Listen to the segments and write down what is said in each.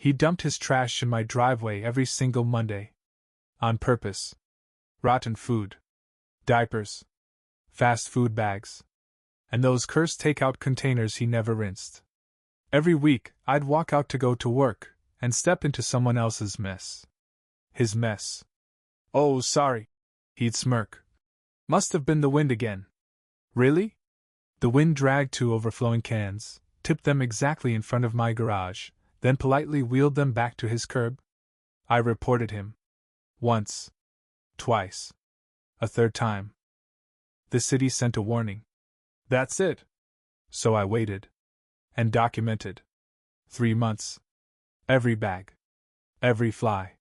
He dumped his trash in my driveway every single Monday. On purpose. Rotten food. Diapers. Fast food bags. And those cursed takeout containers he never rinsed. Every week, I'd walk out to go to work, and step into someone else's mess. His mess. "Oh, sorry," he'd smirk. "Must have been the wind again." "Really?" The wind dragged 2 overflowing cans, tipped them exactly in front of my garage, then politely wheeled them back to his curb. I reported him. Once. Twice. A third time. The city sent a warning. That's it. So I waited. And documented. 3 months. Every bag. Every fly.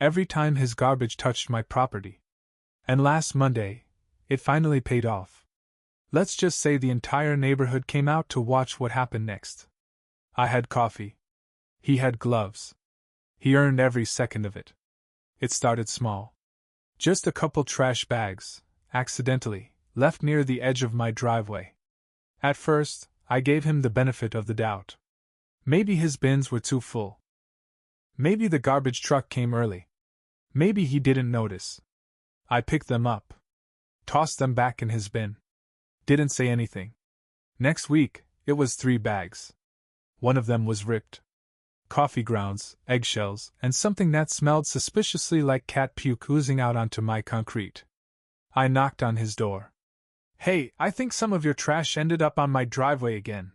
Every time his garbage touched my property. And last Monday, it finally paid off. Let's just say the entire neighborhood came out to watch what happened next. I had coffee. He had gloves. He earned every second of it. It started small. Just a couple trash bags, accidentally, left near the edge of my driveway. At first, I gave him the benefit of the doubt. Maybe his bins were too full. Maybe the garbage truck came early. Maybe he didn't notice. I picked them up. Tossed them back in his bin. Didn't say anything. Next week, it was 3 bags. One of them was ripped. Coffee grounds, eggshells, and something that smelled suspiciously like cat puke oozing out onto my concrete. I knocked on his door. "Hey, I think some of your trash ended up on my driveway again."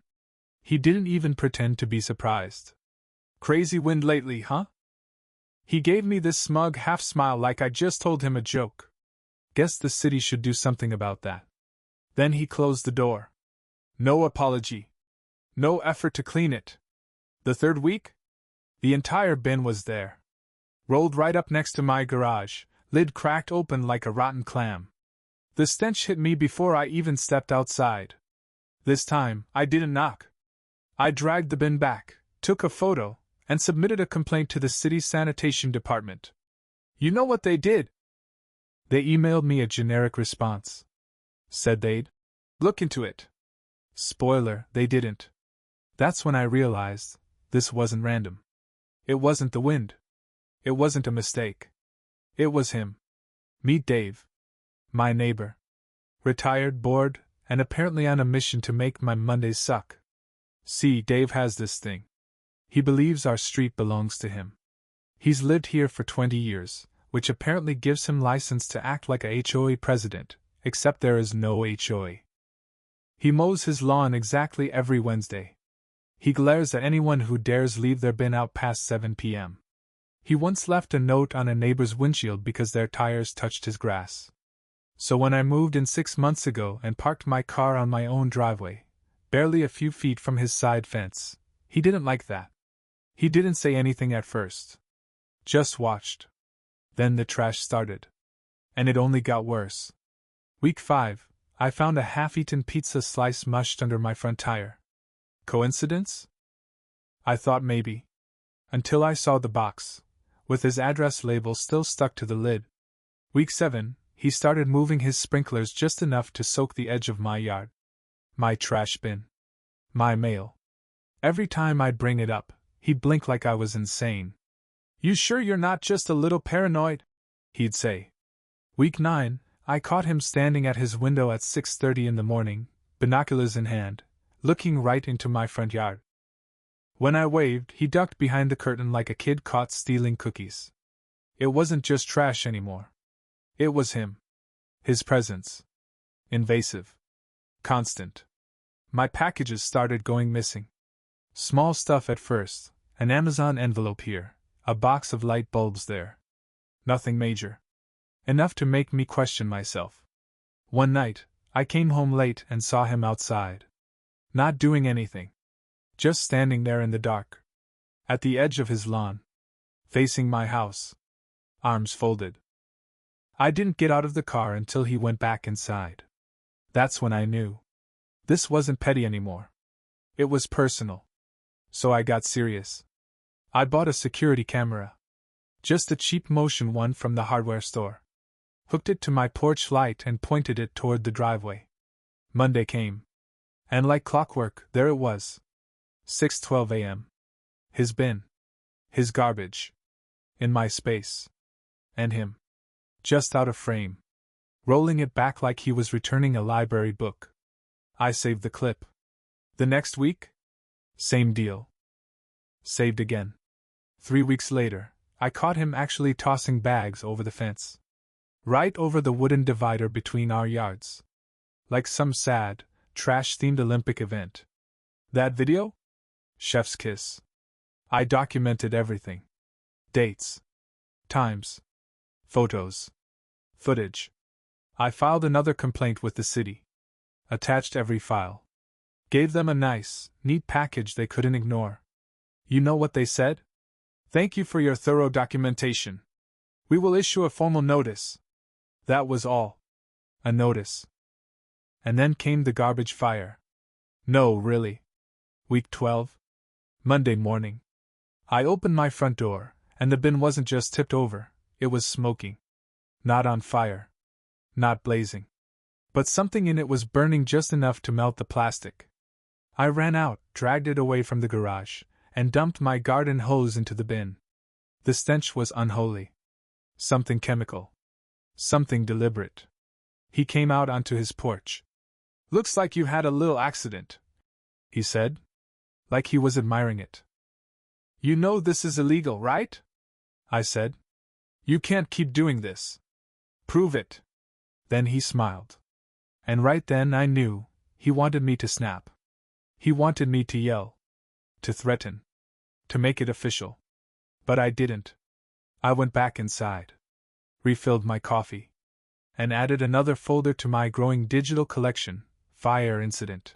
He didn't even pretend to be surprised. "Crazy wind lately, huh?" He gave me this smug half-smile like I just told him a joke. Guess the city should do something about that. Then he closed the door. No apology. No effort to clean it. The third week? The entire bin was there. Rolled right up next to my garage, lid cracked open like a rotten clam. The stench hit me before I even stepped outside. This time, I didn't knock. I dragged the bin back, took a photo, and submitted a complaint to the city's sanitation department. You know what they did? They emailed me a generic response. Said they'd look into it. Spoiler, they didn't. That's when I realized this wasn't random. It wasn't the wind. It wasn't a mistake. It was him. Meet Dave. My neighbor. Retired, bored, and apparently on a mission to make my Mondays suck. See, Dave has this thing. He believes our street belongs to him. He's lived here for 20 years, which apparently gives him license to act like a HOA president, except there is no HOA. He mows his lawn exactly every Wednesday. He glares at anyone who dares leave their bin out past 7 p.m. He once left a note on a neighbor's windshield because their tires touched his grass. So when I moved in 6 months ago and parked my car on my own driveway, barely a few feet from his side fence, he didn't like that. He didn't say anything at first. Just watched. Then the trash started. And it only got worse. Week 5, I found a half-eaten pizza slice mushed under my front tire. Coincidence? I thought maybe. Until I saw the box, with his address label still stuck to the lid. Week 7, he started moving his sprinklers just enough to soak the edge of my yard. My trash bin. My mail. Every time I'd bring it up, he'd blink like I was insane. You sure you're not just a little paranoid? He'd say. Week 9, I caught him standing at his window at 6:30 in the morning, binoculars in hand, looking right into my front yard. When I waved, he ducked behind the curtain like a kid caught stealing cookies. It wasn't just trash anymore. It was him. His presence. Invasive. Constant. My packages started going missing. Small stuff at first, an Amazon envelope here, a box of light bulbs there. Nothing major. Enough to make me question myself. One night, I came home late and saw him outside. Not doing anything. Just standing there in the dark. At the edge of his lawn. Facing my house. Arms folded. I didn't get out of the car until he went back inside. That's when I knew. This wasn't petty anymore. It was personal. So I got serious. I bought a security camera. Just a cheap motion one from the hardware store. Hooked it to my porch light and pointed it toward the driveway. Monday came. And like clockwork, there it was. 6:12 a.m. His bin. His garbage. In my space. And him. Just out of frame. Rolling it back like he was returning a library book. I saved the clip. The next week? Same deal. Saved again. 3 weeks later, I caught him actually tossing bags over the fence. Right over the wooden divider between our yards. Like some sad, trash-themed Olympic event. That video? Chef's kiss. I documented everything. Dates. Times. Photos. Footage. I filed another complaint with the city. Attached every file. Gave them a nice, neat package they couldn't ignore. You know what they said? Thank you for your thorough documentation. We will issue a formal notice. That was all. A notice. And then came the garbage fire. No, really. Week 12. Monday morning. I opened my front door, and the bin wasn't just tipped over, it was smoking. Not on fire. Not blazing. But something in it was burning just enough to melt the plastic. I ran out, dragged it away from the garage, and dumped my garden hose into the bin. The stench was unholy. Something chemical. Something deliberate. He came out onto his porch. Looks like you had a little accident, he said. Like he was admiring it. You know this is illegal, right? I said. You can't keep doing this. Prove it. Then he smiled. And right then I knew, he wanted me to snap. He wanted me to yell. To threaten. To make it official. But I didn't. I went back inside. Refilled my coffee. And added another folder to my growing digital collection, Fire Incident.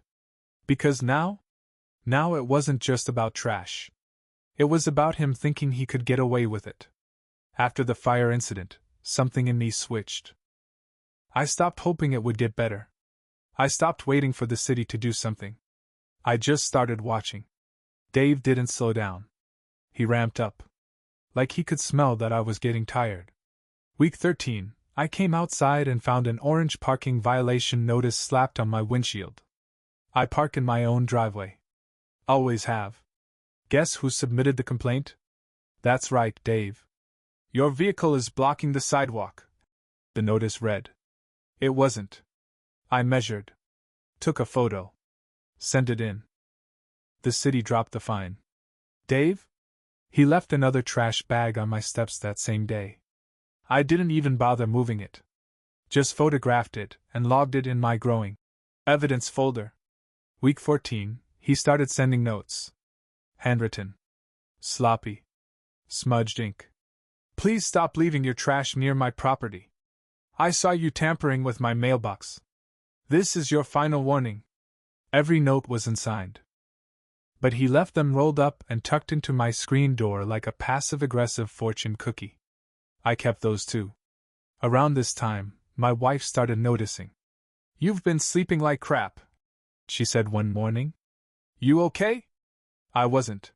Because now it wasn't just about trash. It was about him thinking he could get away with it. After the fire incident, something in me switched. I stopped hoping it would get better. I stopped waiting for the city to do something. I just started watching. Dave didn't slow down. He ramped up. Like he could smell that I was getting tired. Week 13, I came outside and found an orange parking violation notice slapped on my windshield. I park in my own driveway. Always have. Guess who submitted the complaint? That's right, Dave. Your vehicle is blocking the sidewalk. The notice read. It wasn't. I measured. Took a photo. Sent it in. The city dropped the fine. Dave? He left another trash bag on my steps that same day. I didn't even bother moving it. Just photographed it and logged it in my growing evidence folder. Week 14, he started sending notes. Handwritten. Sloppy. Smudged ink. Please stop leaving your trash near my property. I saw you tampering with my mailbox. This is your final warning. Every note was unsigned. But he left them rolled up and tucked into my screen door like a passive-aggressive fortune cookie. I kept those too. Around this time, my wife started noticing. You've been sleeping like crap, she said one morning. You okay? I wasn't.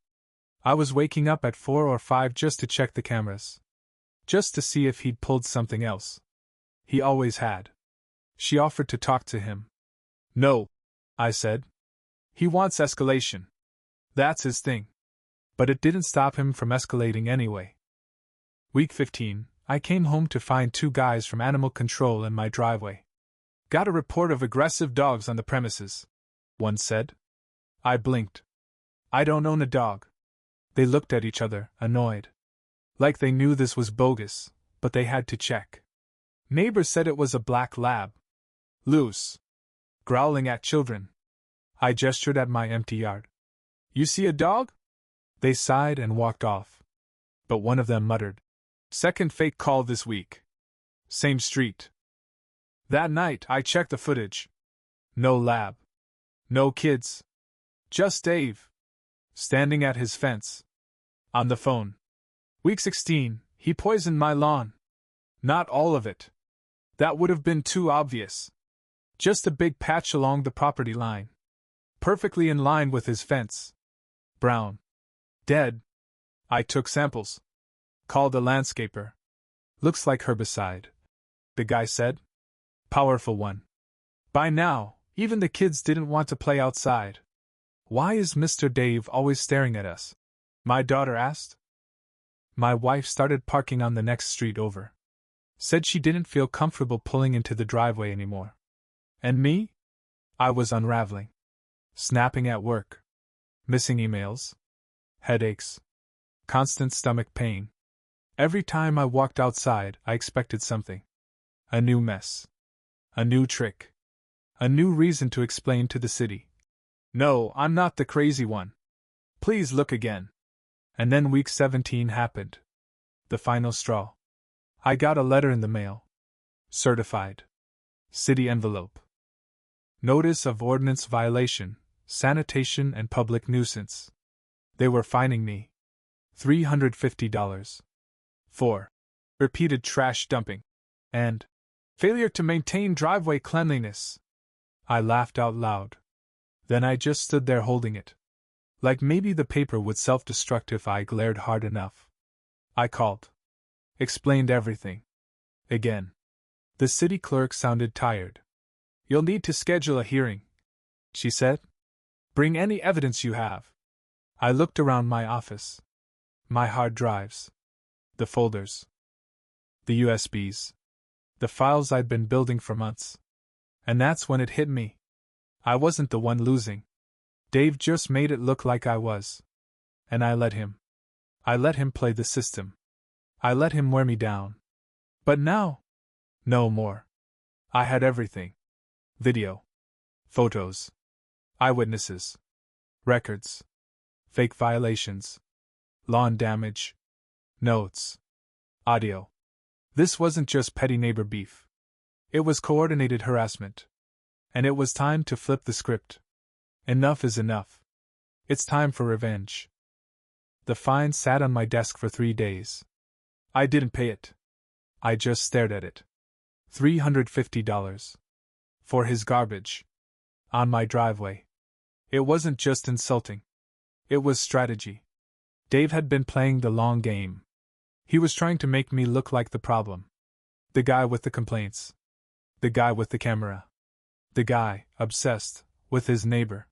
I was waking up at 4 or 5 just to check the cameras. Just to see if he'd pulled something else. He always had. She offered to talk to him. No, I said. He wants escalation. That's his thing. But it didn't stop him from escalating anyway. Week 15, I came home to find 2 guys from animal control in my driveway. Got a report of aggressive dogs on the premises, one said. I blinked. I don't own a dog. They looked at each other, annoyed. Like they knew this was bogus, but they had to check. Neighbors said it was a black lab. Loose. Growling at children. I gestured at my empty yard. You see a dog? They sighed and walked off. But one of them muttered. Second fake call this week. Same street. That night I checked the footage. No lab. No kids. Just Dave. Standing at his fence. On the phone. Week 16, he poisoned my lawn. Not all of it. That would have been too obvious. Just a big patch along the property line. Perfectly in line with his fence. Brown. Dead. I took samples. Called a landscaper. Looks like herbicide, the guy said. Powerful one. By now, even the kids didn't want to play outside. Why is Mr. Dave always staring at us? My daughter asked. My wife started parking on the next street over. Said she didn't feel comfortable pulling into the driveway anymore. And me? I was unraveling. Snapping at work. Missing emails. Headaches. Constant stomach pain. Every time I walked outside, I expected something. A new mess. A new trick. A new reason to explain to the city. No, I'm not the crazy one. Please look again. And then week 17 happened. The final straw. I got a letter in the mail. Certified. City envelope. Notice of ordinance violation, sanitation and public nuisance. They were fining me. $350. For repeated trash dumping. And failure to maintain driveway cleanliness. I laughed out loud. Then I just stood there holding it. Like maybe the paper would self-destruct if I glared hard enough. I called. Explained everything. Again. The city clerk sounded tired. You'll need to schedule a hearing, she said. Bring any evidence you have. I looked around my office. My hard drives. The folders. The USBs. The files I'd been building for months. And that's when it hit me. I wasn't the one losing. Dave just made it look like I was. And I let him. I let him play the system. I let him wear me down. But now? No more. I had everything. Video. Photos. Eyewitnesses. Records. Fake violations. Lawn damage. Notes. Audio. This wasn't just petty neighbor beef. It was coordinated harassment. And it was time to flip the script. Enough is enough. It's time for revenge. The fine sat on my desk for 3 days. I didn't pay it. I just stared at it. $350. For his garbage. On my driveway. It wasn't just insulting. It was strategy. Dave had been playing the long game. He was trying to make me look like the problem. The guy with the complaints. The guy with the camera. The guy, obsessed, with his neighbor.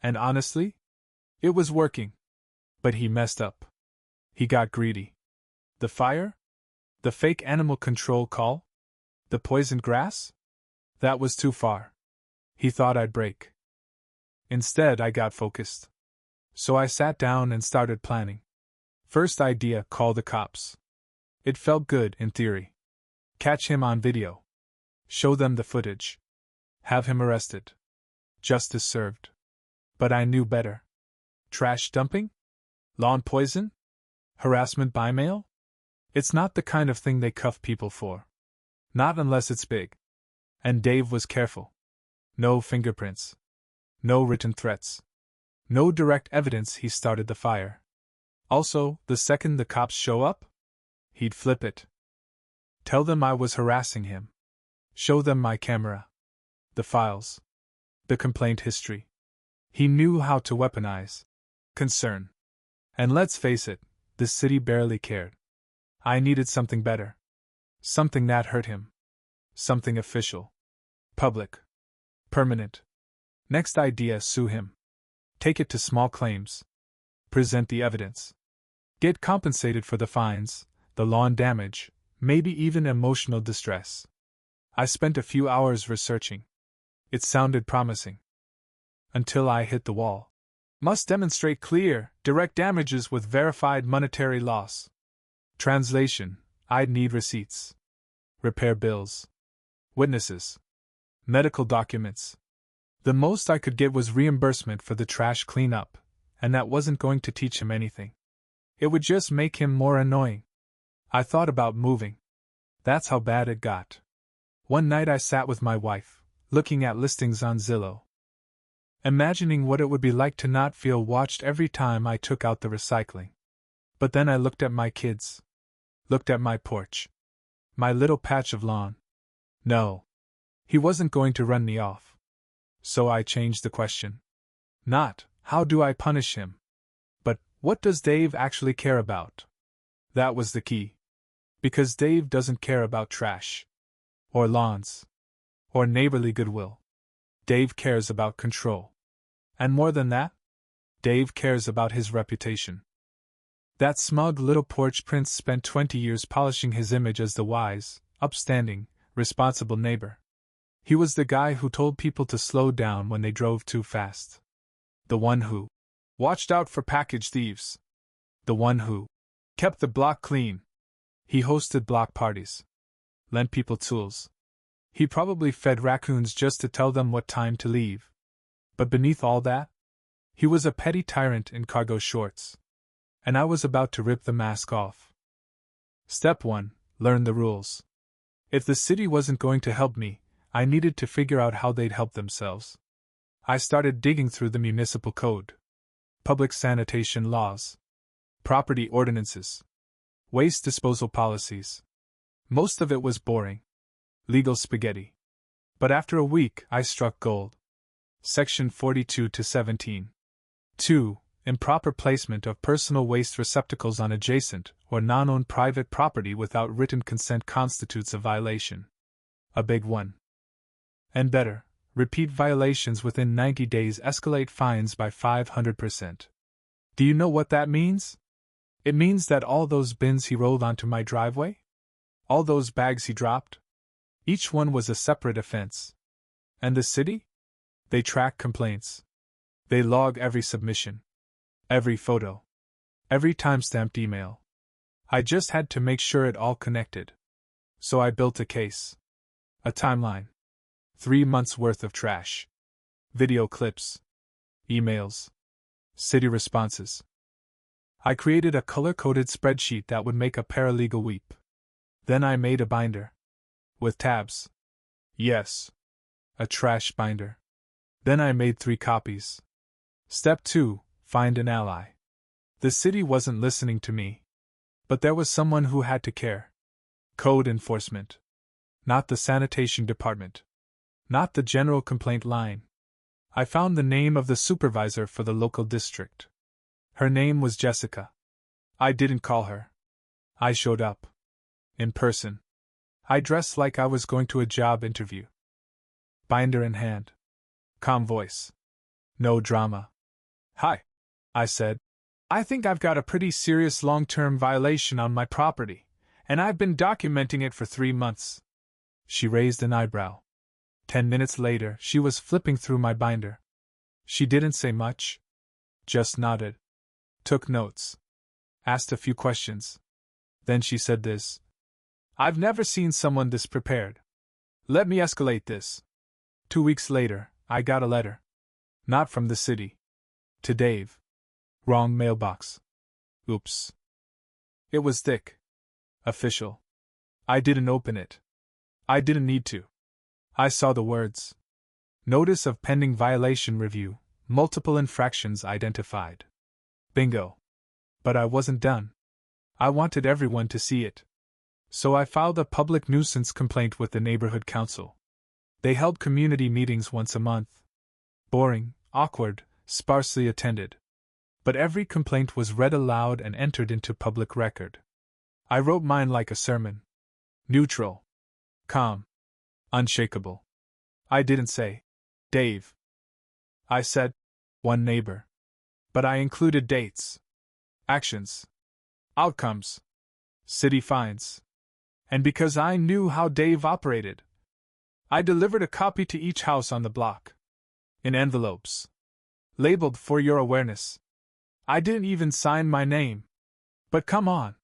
And honestly, it was working. But he messed up. He got greedy. The fire? The fake animal control call? The poisoned grass? That was too far. He thought I'd break. Instead, I got focused. So I sat down and started planning. First idea, call the cops. It felt good in theory. Catch him on video. Show them the footage. Have him arrested. Justice served. But I knew better. Trash dumping? Lawn poison? Harassment by mail? It's not the kind of thing they cuff people for. Not unless it's big. And Dave was careful. No fingerprints. No written threats. No direct evidence he started the fire. Also, the second the cops show up, he'd flip it. Tell them I was harassing him. Show them my camera. The files. The complaint history. He knew how to weaponize concern. And let's face it, the city barely cared. I needed something better. Something that hurt him. Something official. Public. Permanent. Next idea, sue him. Take it to small claims. Present the evidence. Get compensated for the fines, the lawn damage, maybe even emotional distress. I spent a few hours researching. It sounded promising. Until I hit the wall. Must demonstrate clear, direct damages with verified monetary loss. Translation, I'd need receipts. Repair bills. Witnesses. Medical documents. The most I could get was reimbursement for the trash cleanup, and that wasn't going to teach him anything. It would just make him more annoying. I thought about moving. That's how bad it got. One night I sat with my wife, looking at listings on Zillow. Imagining what it would be like to not feel watched every time I took out the recycling. But then I looked at my kids. Looked at my porch. My little patch of lawn. No. He wasn't going to run me off. So I changed the question. Not, how do I punish him? But, what does Dave actually care about? That was the key. Because Dave doesn't care about trash. Or lawns. Or neighborly goodwill. Dave cares about control. And more than that, Dave cares about his reputation. That smug little porch prince spent 20 years polishing his image as the wise, upstanding, responsible neighbor. He was the guy who told people to slow down when they drove too fast. The one who watched out for package thieves. The one who kept the block clean. He hosted block parties, lent people tools. He probably fed raccoons just to tell them what time to leave. But beneath all that, he was a petty tyrant in cargo shorts. And I was about to rip the mask off. Step 1. Learn the rules. If the city wasn't going to help me, I needed to figure out how they'd help themselves. I started digging through the municipal code, public sanitation laws, property ordinances, waste disposal policies. Most of it was boring, legal spaghetti. But after a week, I struck gold. Section 42 to 17. 2. Improper placement of personal waste receptacles on adjacent or non-owned private property without written consent constitutes a violation. A big one. And better, repeat violations within 90 days escalate fines by 500%. Do you know what that means? It means that all those bins he rolled onto my driveway? All those bags he dropped? Each one was a separate offense. And the city? They track complaints. They log every submission. Every photo. Every timestamped email. I just had to make sure it all connected. So I built a case. A timeline. 3 months worth of trash. Video clips. Emails. City responses. I created a color-coded spreadsheet that would make a paralegal weep. Then I made a binder. With tabs. Yes. A trash binder. Then I made 3 copies. Step 2. Find an ally. The city wasn't listening to me. But there was someone who had to care. Code enforcement. Not the sanitation department. Not the general complaint line. I found the name of the supervisor for the local district. Her name was Jessica. I didn't call her. I showed up. In person. I dressed like I was going to a job interview. Binder in hand. Calm voice. No drama. Hi, I said. I think I've got a pretty serious long-term violation on my property, and I've been documenting it for 3 months. She raised an eyebrow. 10 minutes later, she was flipping through my binder. She didn't say much. Just nodded. Took notes. Asked a few questions. Then she said this. I've never seen someone this prepared. Let me escalate this. 2 weeks later, I got a letter. Not from the city. To Dave. Wrong mailbox. Oops. It was thick. Official. I didn't open it. I didn't need to. I saw the words. Notice of pending violation review, multiple infractions identified. Bingo. But I wasn't done. I wanted everyone to see it. So I filed a public nuisance complaint with the neighborhood council. They held community meetings once a month. Boring, awkward, sparsely attended. But every complaint was read aloud and entered into public record. I wrote mine like a sermon. Neutral. Calm. Unshakable. I didn't say, Dave. I said, one neighbor. But I included dates. Actions. Outcomes. City fines. And because I knew how Dave operated, I delivered a copy to each house on the block. In envelopes. Labeled for your awareness. I didn't even sign my name. But come on.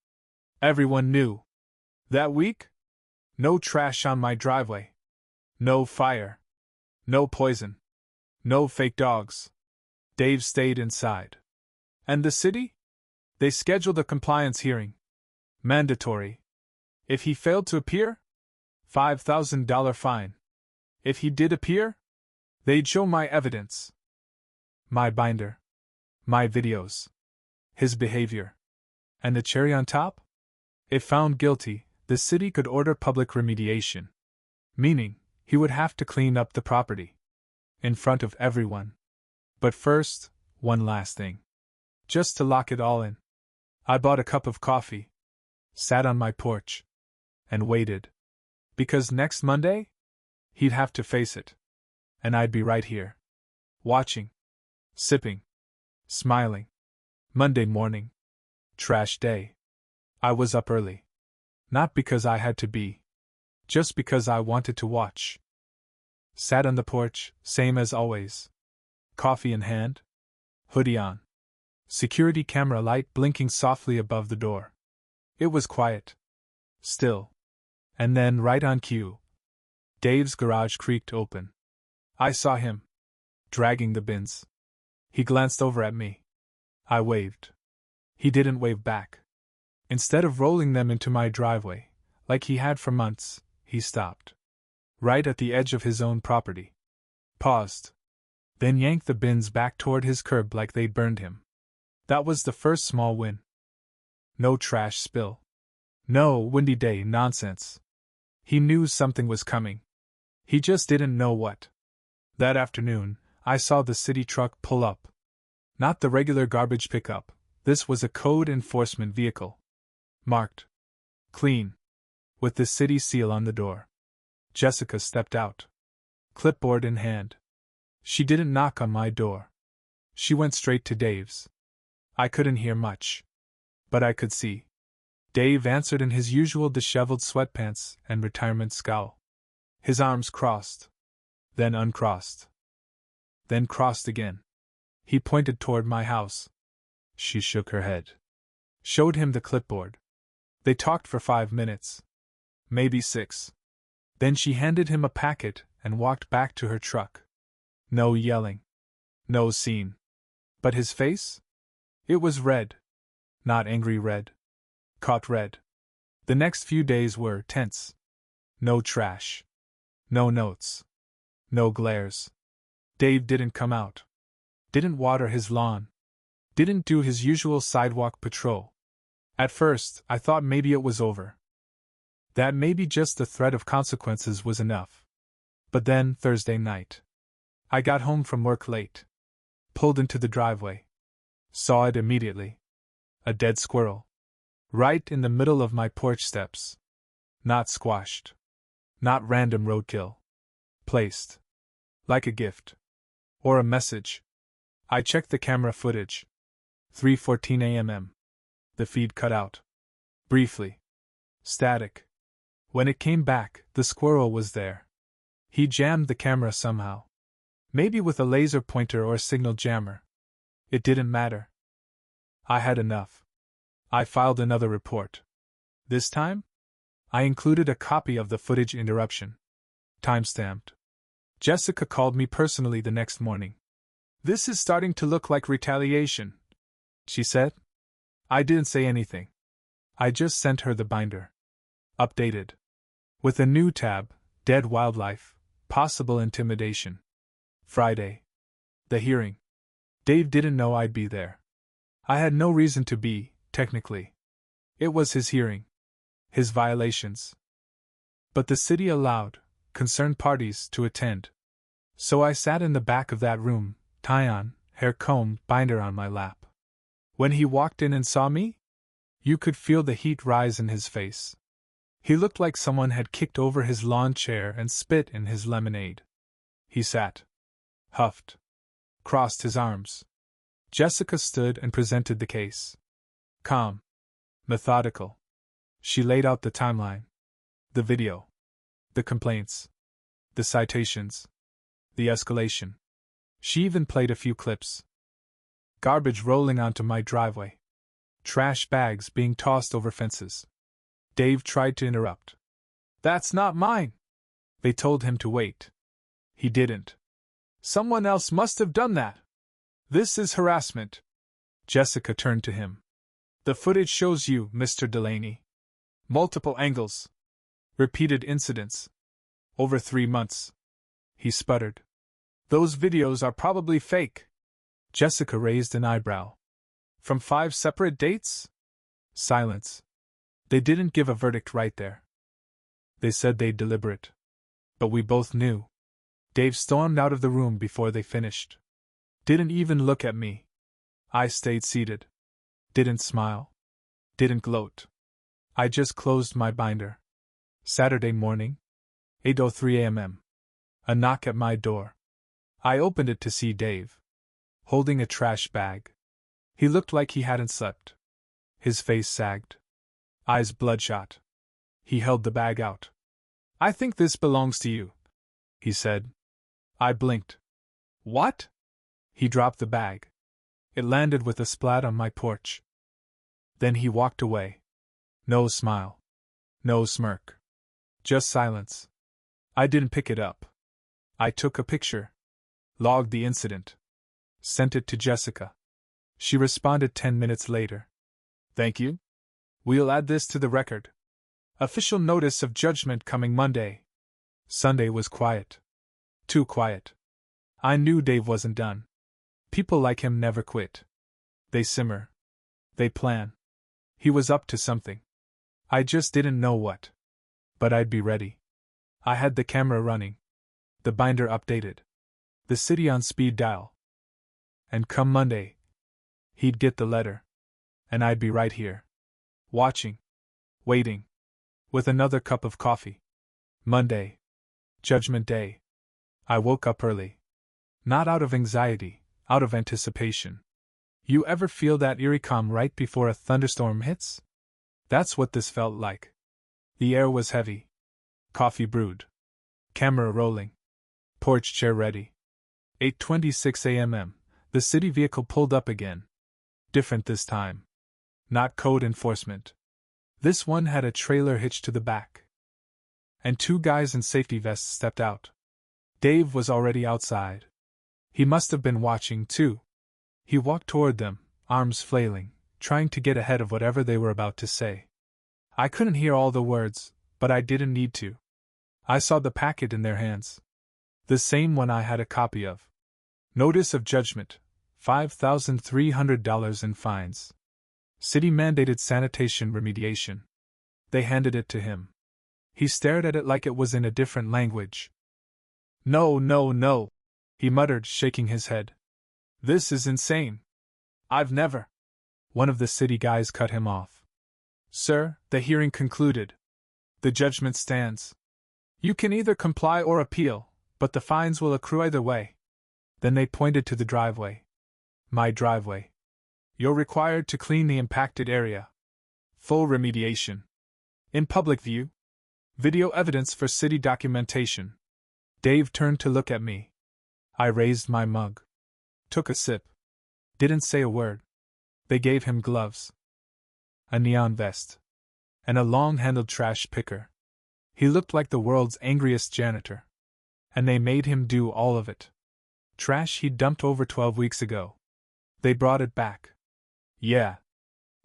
Everyone knew. That week? No trash on my driveway. No fire. No poison. No fake dogs. Dave stayed inside. And the city? They scheduled a compliance hearing. Mandatory. If he failed to appear? $5,000 fine. If he did appear? They'd show my evidence. My binder. My videos. His behavior. And the cherry on top? If found guilty, the city could order public remediation. Meaning, he would have to clean up the property. In front of everyone. But first, one last thing. Just to lock it all in. I bought a cup of coffee. Sat on my porch. And waited. Because next Monday? He'd have to face it. And I'd be right here. Watching. Sipping. Smiling. Monday morning. Trash day. I was up early. Not because I had to be. Just because I wanted to watch. Sat on the porch, same as always. Coffee in hand. Hoodie on. Security camera light blinking softly above the door. It was quiet. Still. And then, right on cue, Dave's garage creaked open. I saw him. Dragging the bins. He glanced over at me. I waved. He didn't wave back. Instead of rolling them into my driveway, like he had for months, he stopped. Right at the edge of his own property. Paused. Then yanked the bins back toward his curb like they'd burned him. That was the first small win. No trash spill. No windy day nonsense. He knew something was coming. He just didn't know what. That afternoon, I saw the city truck pull up. Not the regular garbage pickup, this was a code enforcement vehicle. Marked. Clean. With the city seal on the door. Jessica stepped out. Clipboard in hand. She didn't knock on my door. She went straight to Dave's. I couldn't hear much. But I could see. Dave answered in his usual disheveled sweatpants and retirement scowl. His arms crossed. Then uncrossed. Then crossed again. He pointed toward my house. She shook her head. Showed him the clipboard. They talked for 5 minutes. Maybe 6. Then she handed him a packet and walked back to her truck. No yelling. No scene. But his face? It was red. Not angry red. Caught red. The next few days were tense. No trash. No notes. No glares. Dave didn't come out. Didn't water his lawn. Didn't do his usual sidewalk patrol. At first, I thought maybe it was over. That maybe just the threat of consequences was enough. But then, Thursday night. I got home from work late. Pulled into the driveway. Saw it immediately. A dead squirrel. Right in the middle of my porch steps. Not squashed. Not random roadkill. Placed. Like a gift. Or a message. I checked the camera footage. 3:14 a.m. The feed cut out. Briefly. Static. When it came back, the squirrel was there. He jammed the camera somehow. Maybe with a laser pointer or signal jammer. It didn't matter. I had enough. I filed another report. This time, I included a copy of the footage interruption. Timestamped. Jessica called me personally the next morning. This is starting to look like retaliation, she said. I didn't say anything. I just sent her the binder. Updated. With a new tab, Dead Wildlife, Possible Intimidation. Friday. The hearing. Dave didn't know I'd be there. I had no reason to be, technically. It was his hearing. His violations. But the city allowed concerned parties to attend. So I sat in the back of that room, tie on, hair comb, binder on my lap. When he walked in and saw me, you could feel the heat rise in his face. He looked like someone had kicked over his lawn chair and spit in his lemonade. He sat. Huffed. Crossed his arms. Jessica stood and presented the case. Calm. Methodical. She laid out the timeline. The video. The complaints. The citations. The escalation. She even played a few clips. Garbage rolling onto my driveway. Trash bags being tossed over fences. Dave tried to interrupt. That's not mine. They told him to wait. He didn't. Someone else must have done that. This is harassment. Jessica turned to him. The footage shows you, Mr. Delaney. Multiple angles. Repeated incidents. Over 3 months. He sputtered. Those videos are probably fake. Jessica raised an eyebrow. From 5 separate dates? Silence. They didn't give a verdict right there. They said they'd deliberate. But we both knew. Dave stormed out of the room before they finished. Didn't even look at me. I stayed seated. Didn't smile. Didn't gloat. I just closed my binder. Saturday morning. 8:03 a.m. A knock at my door. I opened it to see Dave. Holding a trash bag. He looked like he hadn't slept. His face sagged. Eyes bloodshot. He held the bag out. "I think this belongs to you," he said. I blinked. "What?" He dropped the bag. It landed with a splat on my porch. Then he walked away. No smile. No smirk. Just silence. I didn't pick it up. I took a picture. Logged the incident. Sent it to Jessica. She responded 10 minutes later. "Thank you. We'll add this to the record. Official notice of judgment coming Monday." Sunday was quiet. Too quiet. I knew Dave wasn't done. People like him never quit. They simmer. They plan. He was up to something. I just didn't know what. But I'd be ready. I had the camera running. The binder updated. The city on speed dial. And come Monday, he'd get the letter. And I'd be right here. Watching. Waiting. With another cup of coffee. Monday. Judgment Day. I woke up early. Not out of anxiety, out of anticipation. You ever feel that eerie calm right before a thunderstorm hits? That's what this felt like. The air was heavy. Coffee brewed. Camera rolling. Porch chair ready. 8:26 a.m. The city vehicle pulled up again. Different this time. Not code enforcement. This one had a trailer hitched to the back. And two guys in safety vests stepped out. Dave was already outside. He must have been watching, too. He walked toward them, arms flailing, trying to get ahead of whatever they were about to say. I couldn't hear all the words, but I didn't need to. I saw the packet in their hands. The same one I had a copy of. Notice of judgment, $5,300 in fines. City-mandated sanitation remediation. They handed it to him. He stared at it like it was in a different language. "No, no, no," he muttered, shaking his head. "This is insane. I've never—" One of the city guys cut him off. "Sir, the hearing concluded. The judgment stands. You can either comply or appeal, but the fines will accrue either way." Then they pointed to the driveway. My driveway. "You're required to clean the impacted area. Full remediation. In public view. Video evidence for city documentation." Dave turned to look at me. I raised my mug. Took a sip. Didn't say a word. They gave him gloves. A neon vest. And a long-handled trash picker. He looked like the world's angriest janitor. And they made him do all of it. Trash he'd dumped over 12 weeks ago. They brought it back. Yeah.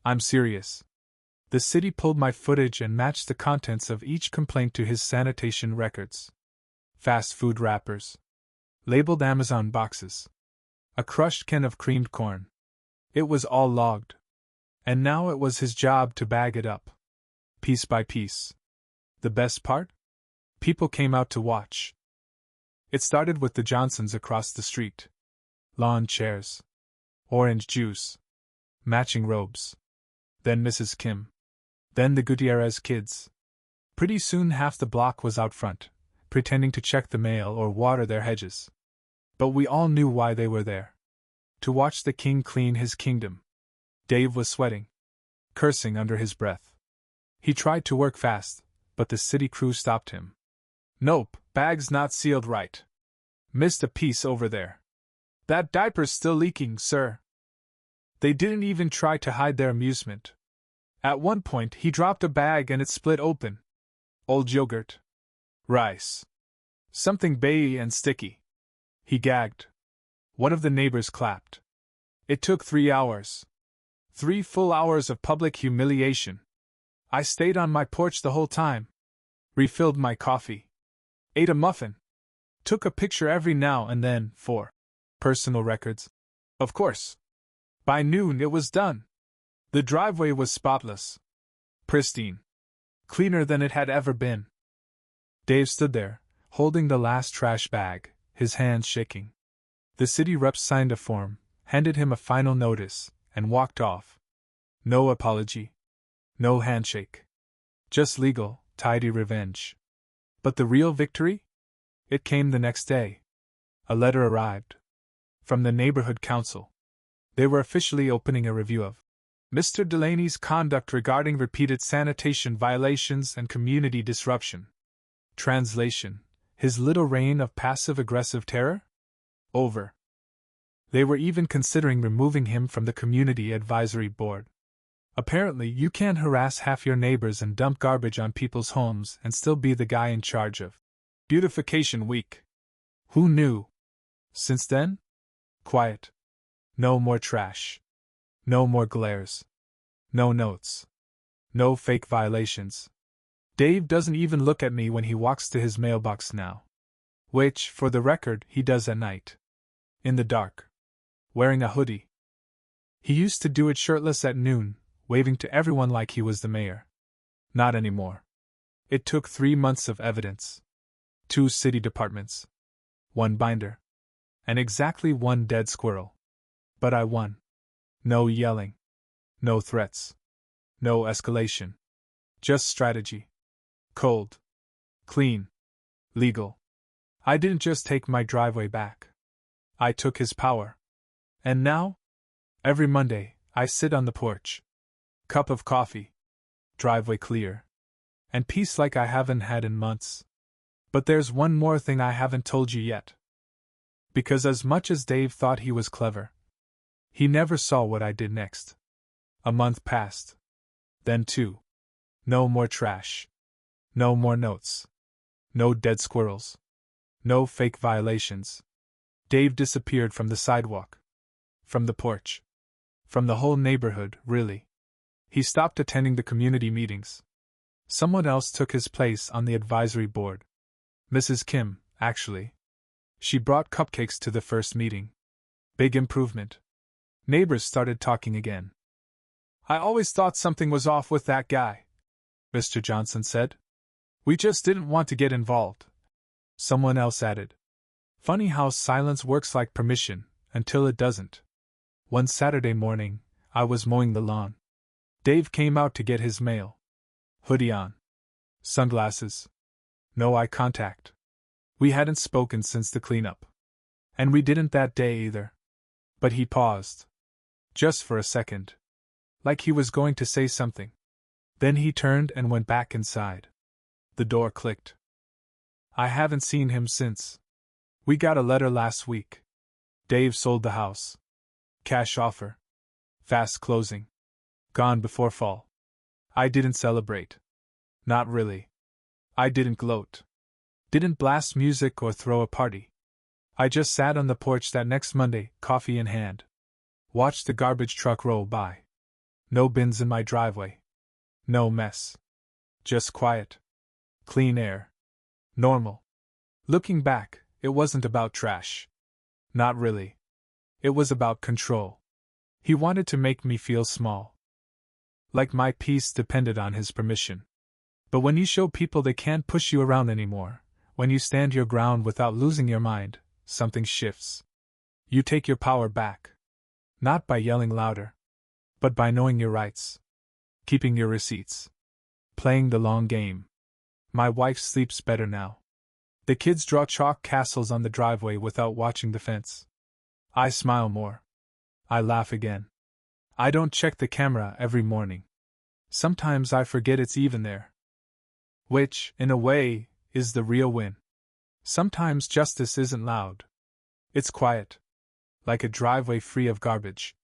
I'm serious. The city pulled my footage and matched the contents of each complaint to his sanitation records. Fast food wrappers. Labeled Amazon boxes. A crushed can of creamed corn. It was all logged. And now it was his job to bag it up. Piece by piece. The best part? People came out to watch. It started with the Johnsons across the street. Lawn chairs. Orange juice. Matching robes. Then Mrs. Kim. Then the Gutierrez kids. Pretty soon half the block was out front, pretending to check the mail or water their hedges. But we all knew why they were there. To watch the king clean his kingdom. Dave was sweating. Cursing under his breath. He tried to work fast, but the city crew stopped him. "Nope, bag's not sealed right. Missed a piece over there. That diaper's still leaking, sir." They didn't even try to hide their amusement. At one point he dropped a bag and it split open. Old yogurt. Rice. Something baby and sticky. He gagged. One of the neighbors clapped. It took 3 hours. 3 full hours of public humiliation. I stayed on my porch the whole time. Refilled my coffee. Ate a muffin. Took a picture every now and then for personal records. Of course. By noon it was done. The driveway was spotless. Pristine. Cleaner than it had ever been. Dave stood there, holding the last trash bag, his hands shaking. The city rep signed a form, handed him a final notice, and walked off. No apology. No handshake. Just legal, tidy revenge. But the real victory? It came the next day. A letter arrived. From the neighborhood council. They were officially opening a review of Mr. Delaney's conduct regarding repeated sanitation violations and community disruption. Translation: his little reign of passive-aggressive terror? Over. They were even considering removing him from the Community Advisory Board. Apparently, you can't harass half your neighbors and dump garbage on people's homes and still be the guy in charge of Beautification Week. Who knew? Since then? Quiet. No more trash. No more glares. No notes. No fake violations. Dave doesn't even look at me when he walks to his mailbox now. Which, for the record, he does at night. In the dark. Wearing a hoodie. He used to do it shirtless at noon, waving to everyone like he was the mayor. Not anymore. It took 3 months of evidence. 2 city departments. 1 binder. And exactly 1 dead squirrel. But I won. No yelling. No threats. No escalation. Just strategy. Cold. Clean. Legal. I didn't just take my driveway back. I took his power. And now? Every Monday, I sit on the porch. Cup of coffee. Driveway clear. And peace like I haven't had in months. But there's one more thing I haven't told you yet. Because as much as Dave thought he was clever, he never saw what I did next. A month passed. Then 2. No more trash. No more notes. No dead squirrels. No fake violations. Dave disappeared from the sidewalk. From the porch. From the whole neighborhood, really. He stopped attending the community meetings. Someone else took his place on the advisory board. Mrs. Kim, actually. She brought cupcakes to the first meeting. Big improvement. Neighbors started talking again. I always thought something was off with that guy, Mr. Johnson said. We just didn't want to get involved. Someone else added. Funny how silence works like permission, until it doesn't. One Saturday morning, I was mowing the lawn. Dave came out to get his mail. Hoodie on. Sunglasses. No eye contact. We hadn't spoken since the cleanup. And we didn't that day either. But he paused. Just for a second. Like he was going to say something. Then he turned and went back inside. The door clicked. I haven't seen him since. We got a letter last week. Dave sold the house. Cash offer. Fast closing. Gone before fall. I didn't celebrate. Not really. I didn't gloat. Didn't blast music or throw a party. I just sat on the porch that next Monday, coffee in hand. Watched the garbage truck roll by. No bins in my driveway. No mess. Just quiet. Clean air. Normal. Looking back, it wasn't about trash. Not really. It was about control. He wanted to make me feel small. Like my peace depended on his permission. But when you show people they can't push you around anymore, when you stand your ground without losing your mind, something shifts. You take your power back. Not by yelling louder, but by knowing your rights. Keeping your receipts. Playing the long game. My wife sleeps better now. The kids draw chalk castles on the driveway without watching the fence. I smile more. I laugh again. I don't check the camera every morning. Sometimes I forget it's even there. Which, in a way, is the real win. Sometimes justice isn't loud. It's quiet. Like a driveway free of garbage.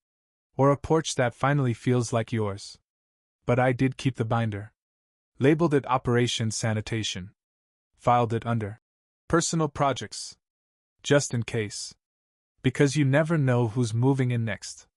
Or a porch that finally feels like yours. But I did keep the binder. Labeled it Operation Sanitation. Filed it under Personal Projects. Just in case. Because you never know who's moving in next.